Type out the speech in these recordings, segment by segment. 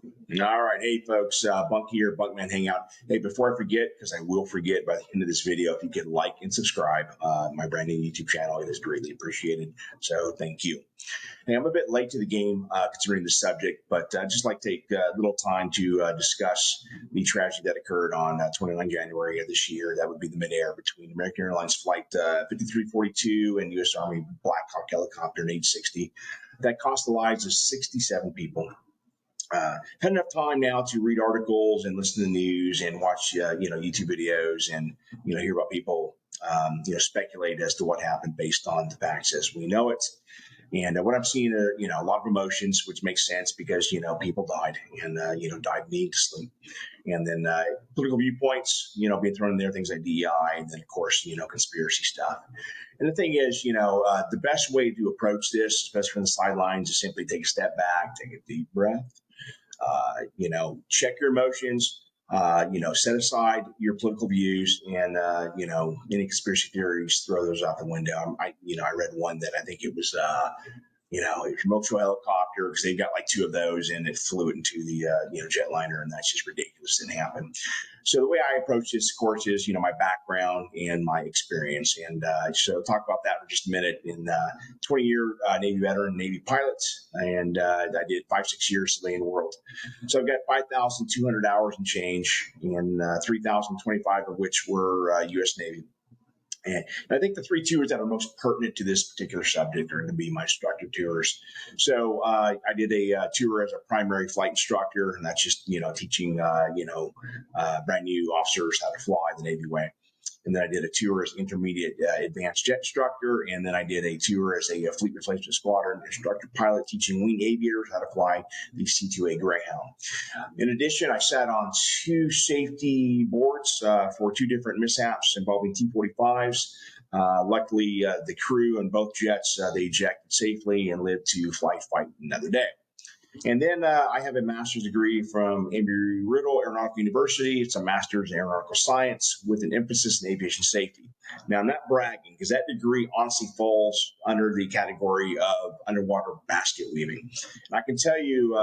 All right. Hey, folks, Bunk here, Bunkman Hangout. Hey, before I forget, because I will forget by the end of this video, if you could like and subscribe my brand new YouTube channel, it is greatly appreciated. So thank you. Hey, I'm a bit late to the game considering the subject, but I'd just like to take a little time to discuss the tragedy that occurred on 29 January of this year. That would be the Midair between American Airlines Flight 5342 and U.S. Army Blackhawk helicopter 860. That cost the lives of 67 people. Had enough time now to read articles and listen to the news and watch YouTube videos and hear about people speculate as to what happened based on the facts as we know it. And what I'm seeing are a lot of emotions, which makes sense because people died and died needlessly. And then political viewpoints, being thrown in there, things like DEI, and then of course conspiracy stuff. And the thing is, the best way to approach this, especially from the sidelines, is simply take a step back, take a deep breath, check your emotions, set aside your political views and, any conspiracy theories, throw those out the window. I read one that I think it was, a commercial helicopter because they've got like two of those and it flew it into the, jetliner, and that's just ridiculous. Didn't happen. So the way I approach this, of course, is, my background and my experience. And so talk about that for just a minute. In 20-year Navy veteran, Navy pilot, and I did 5-6 years civilian world. So I've got 5,200 hours and change, and 3,025 of which were U.S. Navy. And I think the three tours that are most pertinent to this particular subject are going to be my instructor tours. So I did a tour as a primary flight instructor, and that's just teaching brand new officers how to fly the Navy way. And then I did a tour as intermediate advanced jet instructor. And then I did a tour as a fleet replacement squadron instructor pilot, teaching wing aviators how to fly the C-2A Greyhound. In addition, I sat on two safety boards for two different mishaps involving T-45s. Luckily, the crew on both jets, they ejected safely and lived to fight another day. And then I have a master's degree from Embry-Riddle Aeronautical University. It's a master's in aeronautical science with an emphasis in aviation safety. Now, I'm not bragging because that degree honestly falls under the category of underwater basket weaving. And I can tell you,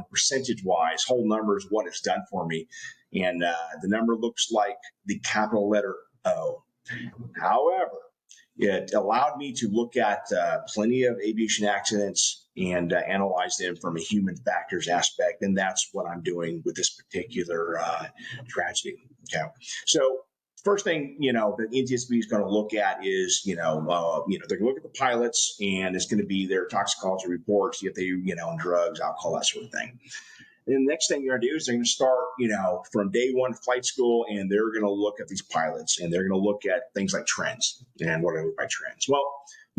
percentage-wise, whole numbers, what it's done for me. And the number looks like the capital letter O. However, it allowed me to look at plenty of aviation accidents and analyze them from a human factors aspect. And that's what I'm doing with this particular tragedy. Okay. So first thing, the NTSB is going to look at is, they're going to look at the pilots, and it's going to be their toxicology reports, if they, on drugs, alcohol, that sort of thing. And the next thing you're going to do is they're going to start, from day one flight school, and they're going to look at these pilots, and they're going to look at things like trends. And what do I mean by trends? Well,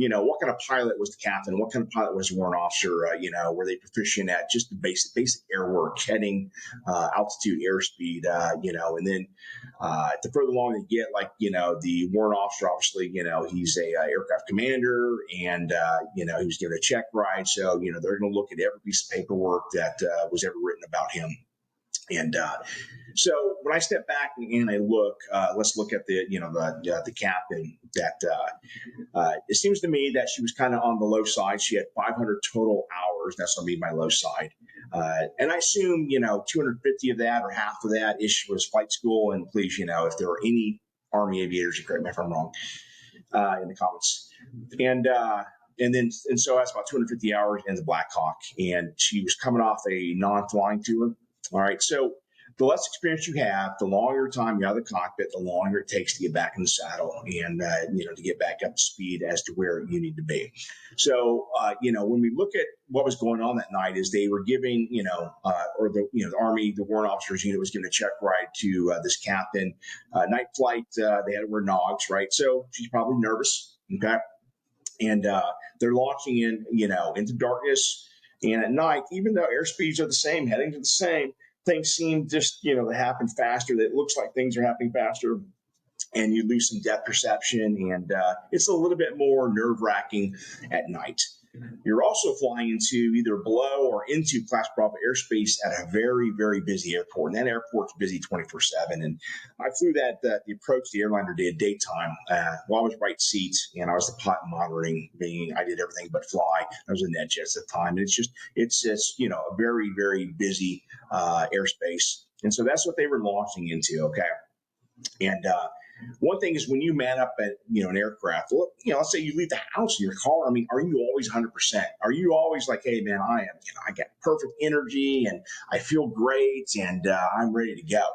what kind of pilot was the captain? What kind of pilot was the warrant officer? Were they proficient at just the basic air work, heading, altitude, airspeed, and then the further along they get, like, the warrant officer, obviously, he's a aircraft commander, and, he was given a check ride. So, they're going to look at every piece of paperwork that was ever written about him. And so when I step back and I look, let's look at the captain. That it seems to me that she was kind of on the low side. She had 500 total hours. That's going to be my low side. And I assume 250 of that or half of that ish was flight school. And please, if there are any Army aviators, you correct me if I'm wrong in the comments. And so that's about 250 hours in the Blackhawk, and she was coming off a non-flying tour. All right, so the less experience you have, the longer time you're out of the cockpit, the longer it takes to get back in the saddle and to get back up to speed as to where you need to be. So when we look at what was going on that night, is they were giving the Army, the warrant officers unit was giving a check ride to this captain. Night flight, they had to wear nogs, right? So she's probably nervous. Okay. And they're launching into darkness. And at night, even though airspeeds are the same, headings are the same, things seem just, to happen faster. It looks like things are happening faster, and you lose some depth perception. And it's a little bit more nerve-wracking at night. You're also flying into either below or into Class Bravo airspace at a very, very busy airport. And that airport's busy 24/7. And I flew the approach the airliner did daytime while I was right seat, and I was the pilot monitoring, meaning I did everything but fly. I was a NetJets at the time. And it's just, a very, very busy airspace. And so that's what they were launching into, okay? And one thing is when you man up at an aircraft, let's say you leave the house in your car. I mean, are you always 100%? Are you always like, hey man, I got perfect energy and I feel great and I'm ready to go?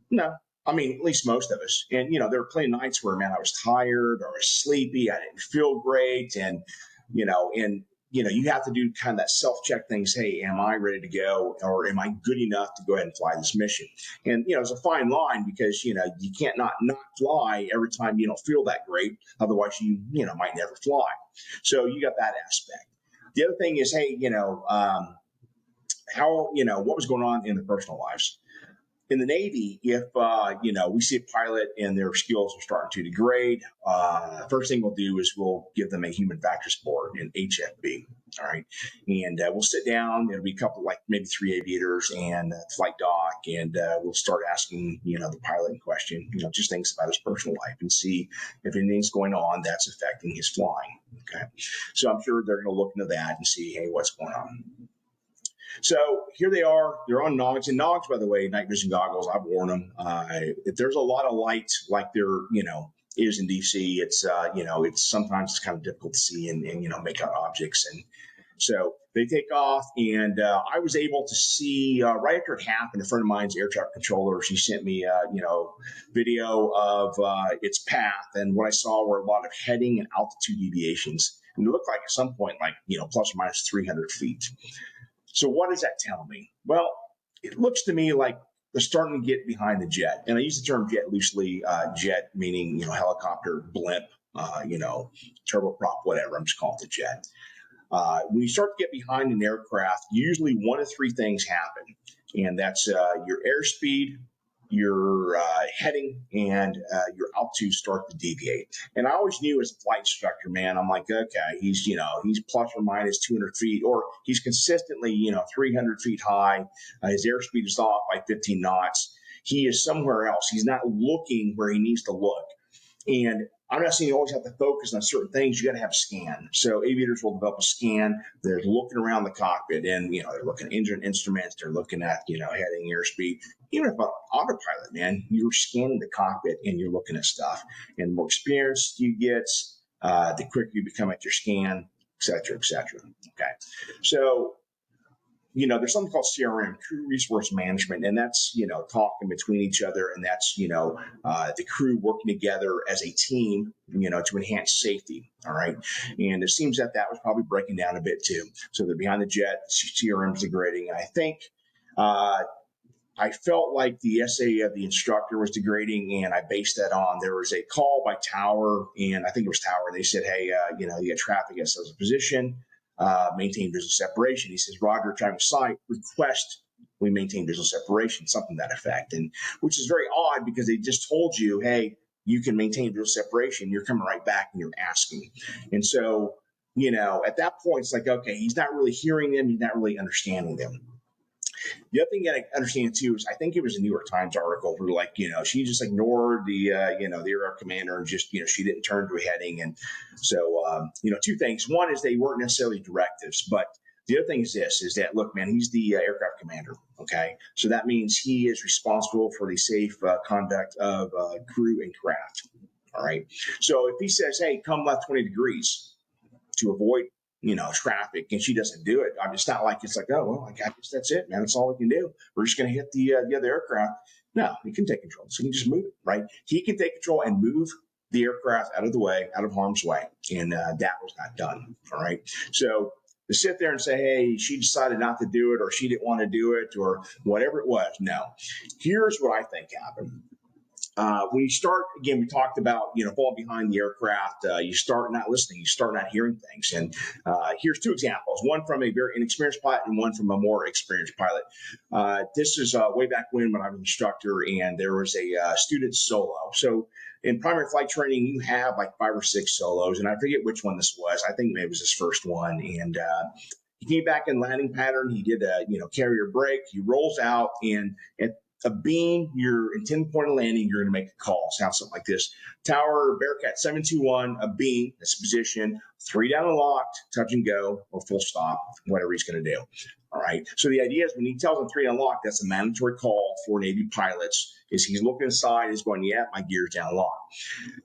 No. I mean, at least most of us. And there were plenty of nights where, man, I was tired or I was sleepy, I didn't feel great, and you have to do kind of that self-check thing. Say, am I ready to go, or am I good enough to go ahead and fly this mission? And it's a fine line because you can't not fly every time you don't feel that great. Otherwise, you might never fly. So you got that aspect. The other thing is, hey, how what was going on in the personal lives. In the Navy, if we see a pilot and their skills are starting to degrade, first thing we'll do is we'll give them a human factor score, an HFB. All right, and we'll sit down. It'll be a couple, like maybe 3 aviators and flight doc, and we'll start asking the pilot in question, just things about his personal life and see if anything's going on that's affecting his flying. Okay, so I'm sure they're going to look into that and see, hey, what's going on. So here they are. They're on Nogs. And Nogs, by the way, night vision goggles, I've worn them. If there's a lot of light like there, is in DC, it's sometimes it's kind of difficult to see and make out objects. And so they take off, and I was able to see right after it happened. A friend of mine's air traffic controller, she sent me video of its path, and what I saw were a lot of heading and altitude deviations. And it looked like at some point, like plus or minus 300 feet. So what does that tell me? Well, it looks to me like they're starting to get behind the jet. And I use the term jet loosely, jet meaning, helicopter, blimp, turboprop, whatever. I'm just calling it the jet. When you start to get behind an aircraft, usually one of 3 things happen. And that's your airspeed, your heading, and your altitude start to deviate. And I always knew as a flight instructor, man, I'm like, okay, he's plus or minus 200 feet, or he's consistently, 300 feet high. His airspeed is off by 15 knots. He is somewhere else. He's not looking where he needs to look. And I'm not saying you always have to focus on certain things. You got to have a scan. So aviators will develop a scan. They're looking around the cockpit, and they're looking at engine instruments. They're looking at heading, airspeed. Even if autopilot, man, you're scanning the cockpit and you're looking at stuff. And the more experienced you get, the quicker you become at your scan, et cetera, et cetera. Okay, so there's something called CRM, crew resource management, and that's, talking between each other, and that's, the crew working together as a team, to enhance safety. All right. And it seems that was probably breaking down a bit too. So they're behind the jet, CRM is degrading. And I think, I felt like the essay of the instructor was degrading, and I based that on, there was a call by Tower, and I think it was Tower. They said, hey, you got traffic at such a position. Maintain visual separation. He says, Roger, traffic sight, request we maintain visual separation, something to that effect. And which is very odd because they just told you, hey, you can maintain visual separation. You're coming right back and you're asking. And so, at that point, it's like, okay, he's not really hearing them. He's not really understanding them. The other thing that I understand too is I think it was a New York Times article where she just ignored the air commander and just she didn't turn to a heading. And so 2 things. One is they weren't necessarily directives, but the other thing is this: is that look, man, he's the aircraft commander. Okay, so that means he is responsible for the safe conduct of crew and craft. All right. So if he says, hey, come left 20 degrees to avoid traffic, and she doesn't do it, it's not like it's like, oh, well, I guess that's it, man. That's all we can do. We're just going to hit the other aircraft. No, he can take control. So he can just move it, right? He can take control and move the aircraft out of the way, out of harm's way. And that was not done. All right. So to sit there and say, hey, she decided not to do it, or she didn't want to do it, or whatever it was. No. Here's what I think happened. When you start, again, we talked about, falling behind the aircraft. You start not listening. You start not hearing things. And here's two examples, one from a very inexperienced pilot and one from a more experienced pilot. This is way back when I was an instructor, and there was a student solo. So in primary flight training, you have like 5 or 6 solos, and I forget which one this was. I think maybe it was his first one. And he came back in landing pattern. He did a, carrier break. He rolls out, and at a beam, your intended point of landing, you're going to make a call. Sounds something like this. Tower, Bearcat 721, a beam, that's position, 3 down and locked, touch and go, or full stop, whatever he's going to do. All right. So the idea is when he tells them 3 down locked, that's a mandatory call for Navy pilots, is he's looking aside, he's going, yeah, my gear's down locked.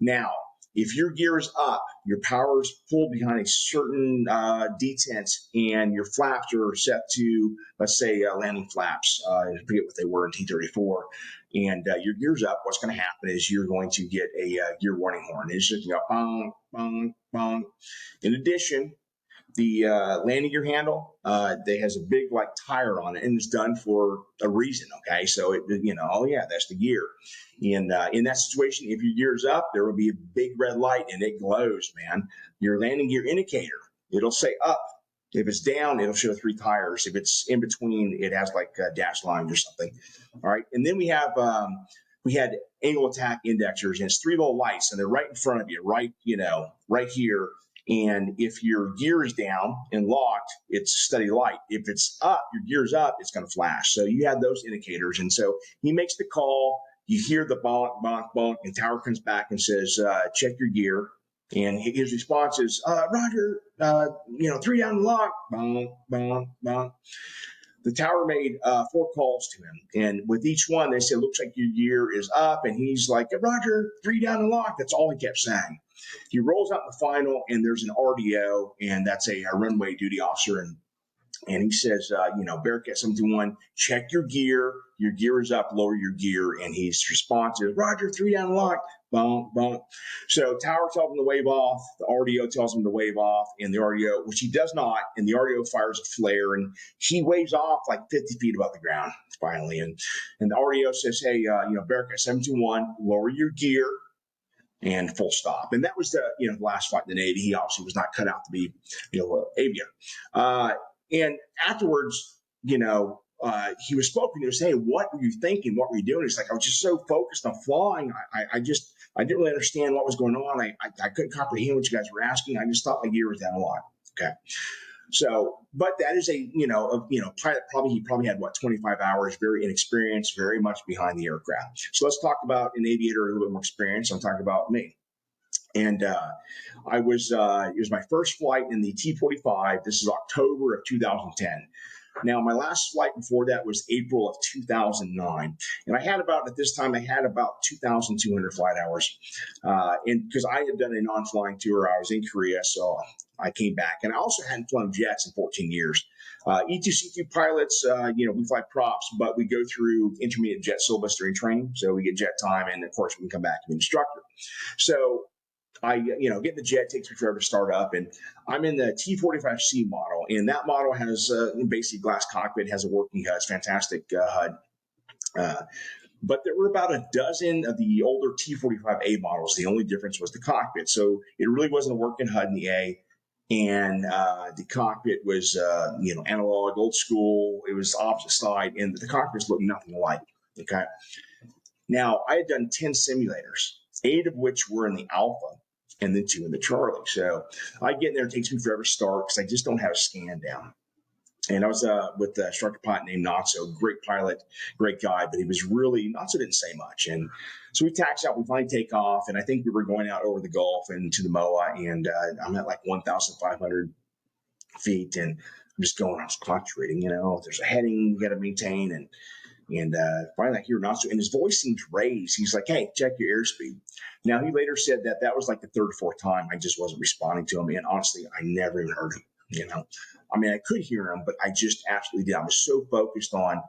Now, if your gear is up, your power is pulled behind a certain detent, and your flaps are set to, let's say, landing flaps. I forget what they were in T-34. And your gear's up, what's going to happen is you're going to get a gear warning horn. It's just going to go bong, bong, bong. In addition, the landing gear handle, that has a big like tire on it, and it's done for a reason. Okay, so oh yeah, that's the gear. And in that situation, if your gear's up, there will be a big red light, and it glows, man. Your landing gear indicator, it'll say up. If it's down, it'll show 3 tires. If it's in between, it has like dash lines or something. All right, and then we had angle attack indexers, and it's 3 little lights, and they're right in front of you, right here. And if your gear is down and locked, it's steady light. If it's up, your gear's up, it's going to flash. So you have those indicators. And so he makes the call. You hear the bonk, bonk, bonk, and tower comes back and says, check your gear. And his response is, Roger, 3 down and locked, bonk, bonk, bonk. The tower made 4 calls to him. And with each one, they said, looks like your gear is up. And he's like, Roger, 3 down and locked. That's all he kept saying. He rolls out the final, and there's an RDO, and that's a runway duty officer. And he says, Bearcat 721, check your gear. Your gear is up, lower your gear. And his response is, Roger, 3 down and locked. Bonk, bonk. So Tower tells him to wave off. The RDO tells him to wave off. And the RDO, which he does not, and the RDO fires a flare. And he waves off like 50 feet above the ground, finally. And the RDO says, hey, Bearcat 721, lower your gear. And full stop. And that was the last flight in the Navy. He obviously was not cut out to be aviator. And afterwards, he was spoken to. Say, hey, what were you thinking? What were you doing? He's like, I was just so focused on flying. I didn't really understand what was going on. I couldn't comprehend what you guys were asking. I just thought my gear was down a lot. Okay. So, but that is pilot he probably had 25 hours, very inexperienced, very much behind the aircraft. So let's talk about an aviator a little bit more experienced. I'm talking about me. And it was my first flight in the T-45. This is October of 2010. Now, my last flight before that was April of 2009. And at this time, I had about 2,200 flight hours. And because I had done a non-flying tour, I was in Korea, so I came back. And I also hadn't flown jets in 14 years. E2C2 pilots, we fly props, but we go through intermediate jet syllabus during training. So we get jet time, and of course, we can come back to be an instructor. So I, getting the jet takes me forever to start up, and I'm in the T-45C model, and that model has basically glass cockpit, has a working HUD, it's fantastic HUD. But there were about a dozen of the older T-45A models. The only difference was the cockpit, so it really wasn't a working HUD in the A, and the cockpit was analog, old school. It was opposite side, and the cockpits looked nothing alike. Okay, now I had done 10 simulators, 8 of which were in the Alpha, and then 2 in the Charlie. So I get in there, it takes me forever to start because I just don't have a scan down. And I was with a instructor pilot named Natso, great pilot, great guy, but he was really, Natso didn't say much. And so we taxi out, we finally take off, and I think we were going out over the Gulf and to the MOA, and I'm at like 1,500 feet, and I'm just going, I was fluctuating, there's a heading you got to maintain, and finally I hear Natsu, and his voice seems raised. He's like, hey, check your airspeed. Now, he later said that was like the 3rd or 4th time I just wasn't responding to him. And honestly, I never even heard him, I mean, I could hear him, but I just absolutely did. I was so focused on,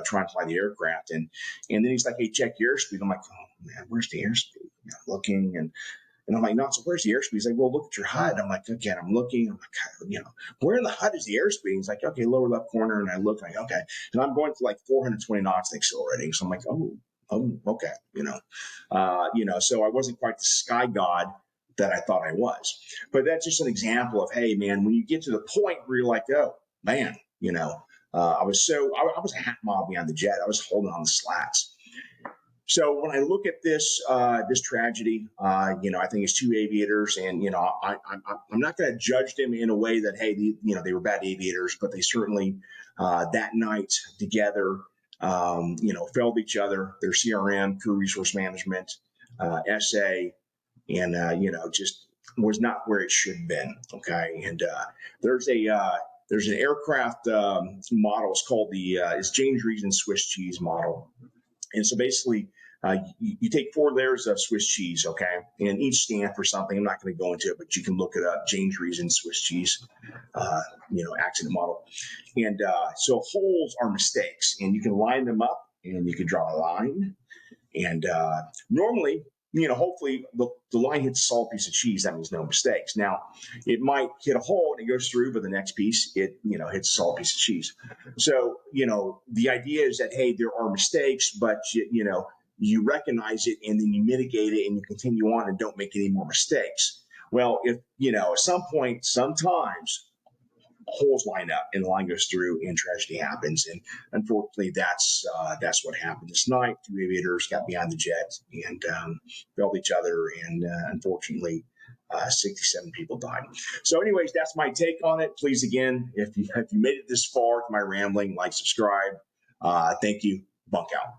trying to fly the aircraft. And then he's like, hey, check your airspeed. I'm like, oh, man, where's the airspeed? I'm looking, and I'm like, no, so where's the airspeed? He's like, well, look at your HUD. I'm like, okay, I'm looking. I'm like, where in the HUD is the airspeed? He's like, okay, lower left corner. And I look, like, okay. And I'm going to like 420 knots accelerating. So I'm like, oh, Oh, okay. So I wasn't quite the sky god that I thought I was. But that's just an example of, hey, man, when you get to the point where you're like, oh, man, I was a half mile beyond the jet. I was holding on the slats. So when I look at this tragedy, I think it's two aviators, and I'm not going to judge them in a way that hey, they were bad aviators, but they certainly that night together, failed each other, their CRM, crew resource management, SA, and just was not where it should have been. Okay, and there's a there's an aircraft model. It's called it's James Reason Swiss cheese model. And so basically, you take 4 layers of Swiss cheese, okay, and each stand for something. I'm not going to go into it, but you can look it up. James Reason Swiss cheese, accident model. And so holes are mistakes, and you can line them up, and you can draw a line. And normally, hopefully the line hits a solid piece of cheese. That means no mistakes. Now, it might hit a hole and it goes through, but the next piece, it hits a solid piece of cheese. So, the idea is that, hey, there are mistakes, but, you recognize it and then you mitigate it and you continue on and don't make any more mistakes. Well, if, at some point, sometimes holes line up and the line goes through and tragedy happens. And unfortunately, that's what happened this night. 2 aviators got behind the jet and felled each other. And unfortunately, 67 people died. So anyways, that's my take on it. Please, again, if you made it this far to my rambling, like, subscribe. Thank you. Bunk out.